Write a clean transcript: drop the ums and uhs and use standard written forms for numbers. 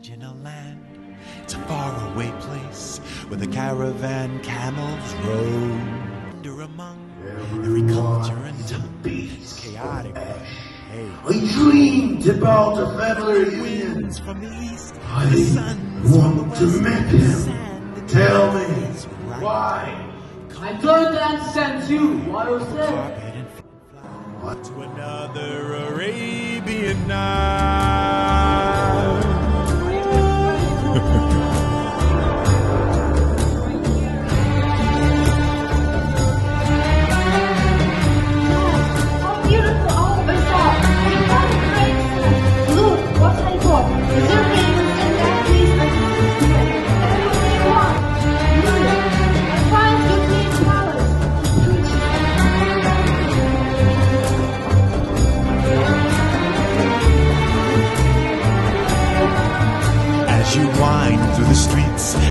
Original land. It's a faraway place where the caravan camels roam. Wander among every culture and tongue. It's chaotic. Hey, We dreamed about a family reunion. winds from the east. I The suns want to from the meet west. him. Sand and Tell me, is right. why? I don't understand you. What you say? Carpet and fly to another Arabian night. How beautiful all of us are. What a great sun. Look what I got. Is there famous in that place? Everything you want. Look, I found your clean colors. As you wind through the streets